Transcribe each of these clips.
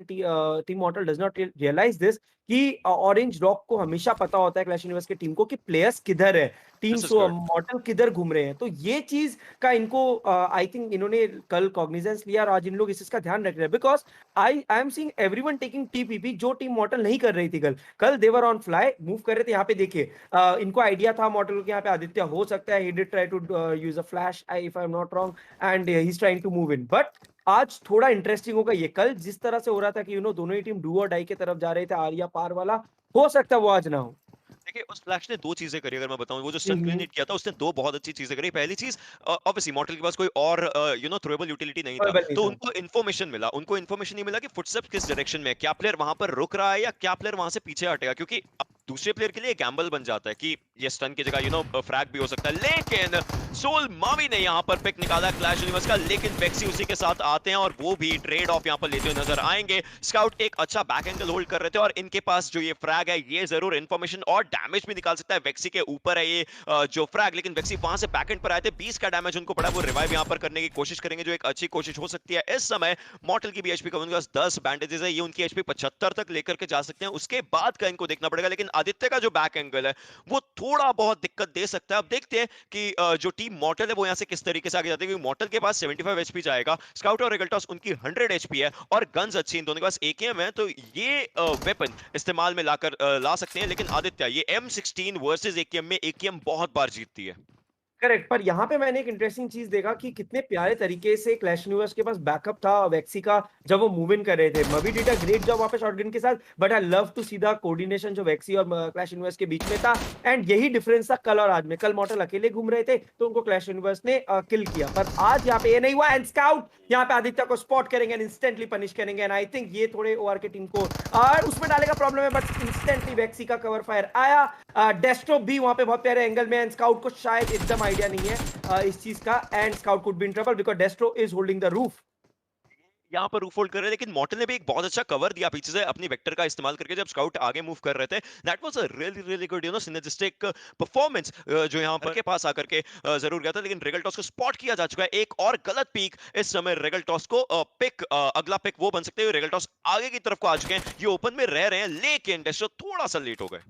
Team Mortal does not realise this कि Orange Rock को हमेशा पता होता है क्लैश यूनिवर्स की टीम को कि प्लेयर्स किधर है, टीम दिस इज गुड। मॉर्टल किधर घूम रहे हैं। तो ये चीज का इनको आई थिंक इन्होंने कल कॉग्निजेंस लिया और आज इन लोग इस चीज का ध्यान रख रहे हैं, because I am seeing everyone taking TPP जो टीम मॉर्टल नहीं कर रही थी कल। कल देवर ऑन फ्लाई मूव कर रहे थे। यहाँ पे देखिए इनको आइडिया था मॉर्टल के यहाँ पे आदित्य हो सकता है, he did try to use a flash if I am not wrong and he is trying to move in. But आज थोड़ा इंटरेस्टिंग होगा ये। कल जिस तरह से हो रहा था कि दोनों ही टीम डू और डाई की तरफ जा रहे थे, आर्या पार वाला, हो सकता है वो आज ना हो। देखिए उस फ्लैश ने दो चीजें करी, अगर मैं बताऊं, वो जो स्टन हम्म, ग्रेनेड किया था उसने दो बहुत अच्छी चीजें करी। पहली चीज, ऑब्वियसली मॉर्टल के पास कोई और थ्रोएबल यूटिलिटी नहीं था, अवेलेबल नहीं तो था। उनको इन्फॉर्मेशन मिला। उनको इन्फॉर्मेशन नहीं मिला कि फुटस्टेप्स किस डायरेक्शन में है, क्या प्लेयर वहां पर रुक रहा है या क्या प्लेयर वहां से पीछे हटेगा, क्योंकि अब दूसरे प्लेयर के लिए गैम्बल बन जाता है कि ये स्टन की जगह फ्रैग भी हो सकता है। लेकिन सोल मावी ने यहाँ पर पिक निकाला क्लैश यूनिवर्स का, लेकिन वेक्सी उसी के साथ आते हैं और वो भी ट्रेड ऑफ यहाँ पर लेते हुए नजर आएंगे। स्काउट एक अच्छा बैक एंगल होल्ड कर रहे थे और इनके पास जो ये फ्रैग है ये जरूर इन्फॉर्मेशन और डैमेज भी निकाल सकता है। वेक्सी के ऊपर है ये जो फ्रैग, लेकिन वेक्सी वहां से बैक एंड पर आए थे, 20 का डैमेज उनको पड़ा। वो रिवाइव यहाँ पर करने की कोशिश करेंगे, जो एक अच्छी कोशिश हो सकती है। इस समय मॉर्टल की भी एचपी का उनके पास 10 बैंडेजेस है, ये उनकी एचपी 75 तक लेकर के जा सकते हैं। उसके बाद का इनको देखना पड़ेगा, लेकिन आदित्य का जो बैक एंगल है वो थोड़ा बहुत दिक्कत दे सकता है। अब देखते हैं कि जो टीम मॉर्टल है वो यहाँ से किस तरीके से आगे जाती है, क्योंकि मॉर्टल के पास 75 एचपी जाएगा, स्काउट और रिगल्टॉस उनकी 100 एचपी है और गन्स अच्छी इन दोनों के पास एकेएम है, तो ये वेपन इस्तेमाल में लाकर ला सकते हैं। लेकिन आदित्य ये M16 वर्सेस एकेएम में एकेएम बहुत बार जीतती है। करेक्ट। पर यहाँ पे मैंने एक इंटरेस्टिंग चीज देखा कि कितने प्यारे तरीके से क्लैश यूनिवर्स के पास बैकअप था वेक्सी का जब वो मूव इन कर रहे थे। Mavi did a great job वहाँ पे शॉटगन के साथ, but I love to see the coordination जो वेक्सी और क्लैश यूनिवर्स के बीच में था। एंड यही डिफरेंस था कल और आज में। कल मॉर्टल अकेले घूम रहे थे तो उनको क्लैश यूनिवर्स ने किल किया, पर आज यहाँ पे ये नहीं हुआ। एंड स्काउट यहाँ पे आदित्य को स्पॉट करेंगे एंड इंस्टेंटली पनिश करेंगे। एंड आई थिंक ये थोड़े ओआर के टीम को और उसमें डालेगा प्रॉब्लम है, बट इंस्टेंटली वेक्सी का कवर फायर आया। डेस्ट्रो भी वहां पे बहुत प्यारे एंगल में, एंड स्काउट को शायद एकदम आइडिया नहीं है इस चीज का, and scout could be in trouble because डेस्ट्रो is holding the roof. यहाँ पर रूफ होल्ड कर रहे हैं, लेकिन मॉर्टल ने भी एक बहुत अच्छा कवर दिया पीछे से अपनी वेक्टर का इस्तेमाल करके जब स्काउट आगे मूव कर रहे थे। That was a really really good synergistic performance जो यहाँ पर के पास आकर के जरूर गया था। लेकिन रेगलटॉस को स्पॉट किया जा चुका है। एक और गलत पीक इस समय रेगलटॉस को पिक अगला पिक वो बन सकते हैं। रेगलटॉस आगे की तरफ को आ चुके हैं, ये ओपन में रह रहे हैं, लेकिन डेस्ट्रो थोड़ा सा लेट हो गए।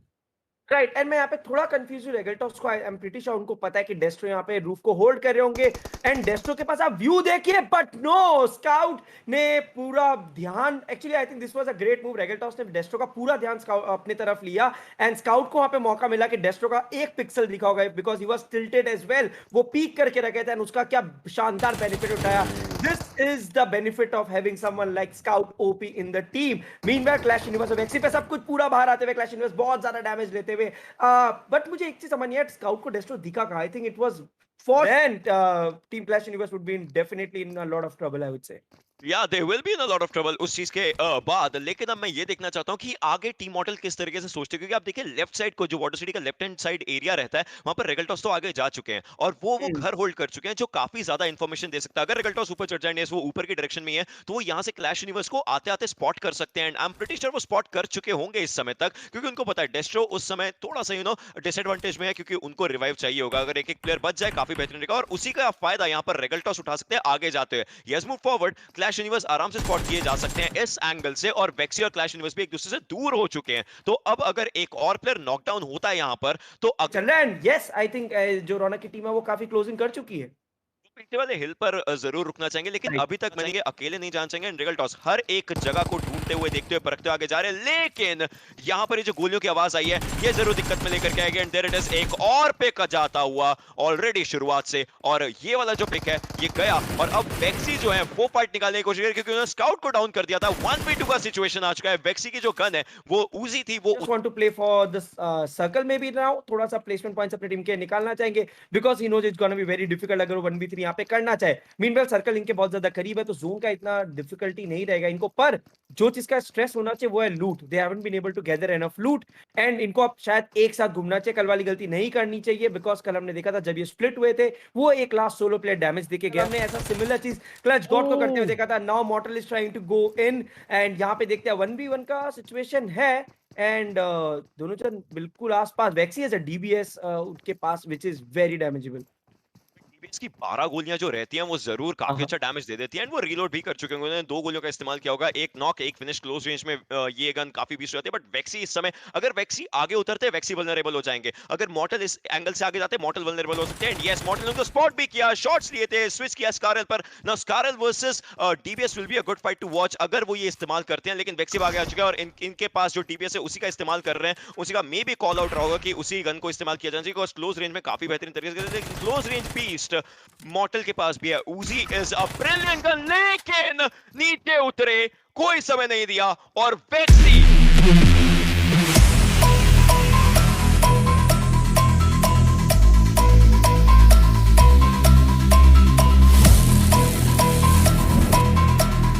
राइट। एंड मैं यहाँ पे थोड़ा कंफ्यूज हूँ रेगल्टॉस को। आई एम प्रीटी श्योर उनको पता है कि डेस्ट्रो यहाँ पे रूफ को होल्ड कर रहे होंगे, एंड डेस्ट्रो के पास आप व्यू देखिए, बट नो, स्काउट ने पूरा ध्यान, actually I think this was a great move. Regaltos ने डेस्ट्रो का पूरा ध्यान अपने तरफ लिया, एंड स्काउट को वहां पे मौका मिला कि डेस्ट्रो का एक पिक्सल दिखा होगा because he was tilted as well. वो पीक करके रखे थे एंड उसका क्या शानदार बेनिफिट उठाया। This is the benefit of having someone like Scout OP in the team. Meanwhile Clash Universe वेक्सी पे सब कुछ पूरा बाहर आते हुए क्लैश यूनिवर्स बहुत ज्यादा डैमेज लेते हुए। बट मुझे एक चीज समझ नहीं आया, स्काउट को डेस्ट्रो दिखा कहा। I think it was for and team clash universe would be in definitely in a lot of trouble I would say. Yeah they will be in a lot of trouble उस चीज के बाद। लेकिन अब मैं ये देखना चाहता हूँ कि आगे टीम मॉडल किस तरीके से सोचते हैं, क्योंकि आप देखिए लेफ्ट साइड को जो वाटर सिटी का लेफ्ट हैंड साइड एरिया रहता है वहां पर रेगल्टॉस तो आगे जा चुके हैं और वो घर होल्ड कर चुके हैं, जो काफी ज्यादा इंफॉर्मेशन दे सकता है। अगर रेगल्टॉस ऊपर चढ़ जाएंगे, वो ऊपर की डायरेक्शन में है, तो वो यहाँ से क्लैश यूनिवर्स को आते आते स्पॉट कर सकते हैं। And I am pretty sure वो स्पॉट कर चुके होंगे इस समय तक, क्योंकि उनको पता है डेस्ट्रो उस समय थोड़ा सा डिसएडवांटेज में है, क्योंकि उनको रिवाइव चाहिए होगा। अगर एक एक प्लेयर बच जाए काफी बेहतरीन रहेगा, और उसी का फायदा यहाँ पर रेगल्टॉस उठा सकते हैं आगे जाते हुए। Yes, move forward, clash universe आराम से स्पॉट किए जा सकते हैं इस एंगल से, और वेक्सी और क्लैश यूनिवर्स भी एक दूसरे से दूर हो चुके हैं। तो अब अगर एक और प्लेयर नॉकडाउन होता है यहाँ पर तो चल रहा है। एंड यस, आई थिंक जो रौनक की टीम है वो काफी क्लोजिंग कर चुकी है। पीछे वाले हिल पर जरूर रुकना चाहेंगे, लेकिन राइट। अभी तक मैंने अकेले नहीं जाना चाहेंगे। रिगल टॉस हर एक जगह को ढूंढते हुए, देखते हुए, परखते हुए आगे जा रहे हैं, लेकिन यहाँ पर ये जो गोलियों की आवाज आई है ये जरूर दिक्कत में लेकर के आएगी। एंड देयर इट इज, एक और पिक जाता हुआ ऑलरेडी शुरुआत से, और ये वाला जो पिक है ये गया, और अब वेक्सी जो है वो फाइट निकालने की कोशिश करी, क्योंकि उन्होंने स्काउट को डाउन कर दिया था। 1v2 का सिचुएशन आ चुका है। वेक्सी की जो गन है वो ऊजी थी, वो Just want to play for this circle maybe now, थोड़ा सा प्लेसमेंट पॉइंट्स अपनी टीम के निकालना चाहेंगे because he knows it's gonna be very difficult अगर वो 1v3 यहाँ पे करना चाहे। मीनवेल सर्कल इनके बहुत ज्यादा करीब है तो जोन का इतना डिफिकल्टी नहीं रहेगा इनको, पर जो चीज का स्ट्रेस होना चाहिए वो है loot. They haven't been able to gather enough loot, and इनको अब शायद एक साथ घूमना चाहिए। कल वाली गलती नहीं करनी चाहिए बिकॉज कल हमने देखा था जब ये स्प्लिट हुए थे वो एक लास्ट सोलो प्लेयर डैमेज देके गया। हमने ऐसा सिमिलर चीज क्लच गॉड को करते हुए देखा था। Now Mortal is trying to go in, and यहाँ पे देखते हैं 1v1 का सिचुएशन है, एंड दोनों जन बिल्कुल आसपास। वेक्सी एज अ डीबीएस उनके पास व्हिच इज वेरी डैमेजेबल। DPS की 12 गोलियां जो रहती हैं वो जरूर काफी अच्छा डैमेज दे देती है, एंड वो रीलोड भी कर चुके होंगे, उन्होंने 2 गोलियों का इस्तेमाल किया होगा, एक नॉक एक फिनिश क्लोज रेंज में। ये गन काफी बीस्ट रहती है, बट वेक्सी इस समय, अगर वेक्सी आगे उतरते हैं वेक्सी वल्नरेबल हो जाएंगे, अगर मॉर्टल इस एंगल से आगे जाते हैं मॉर्टल वल्नरेबल हो सकते हैं। एंड यस, मॉर्टल ने उनको स्पॉट भी किया, शॉट्स लिए थे, स्विच किया स्कारल पर। नाउ स्कारल versus DBS will be a good fight to watch अगर वो ये इस्तेमाल करते हैं, लेकिन वेक्सी आगे आ चुका है और इनके पास जो डीबीएस है उसी का इस्तेमाल कर रहे हैं, उसी का मे भी कॉल आउट रहा होगा कि उसी गन को इस्तेमाल किया जाना चाहिए, बिकॉज क्लोज रेंज में काफी बेहतरीन तरीके से, लेकिन क्लोज रेंज बीस्ट मॉर्टल के पास भी है। उजी इज अ ब्रिलियंट गन, लेकिन नीचे उतरे, कोई समय नहीं दिया और वेक्सी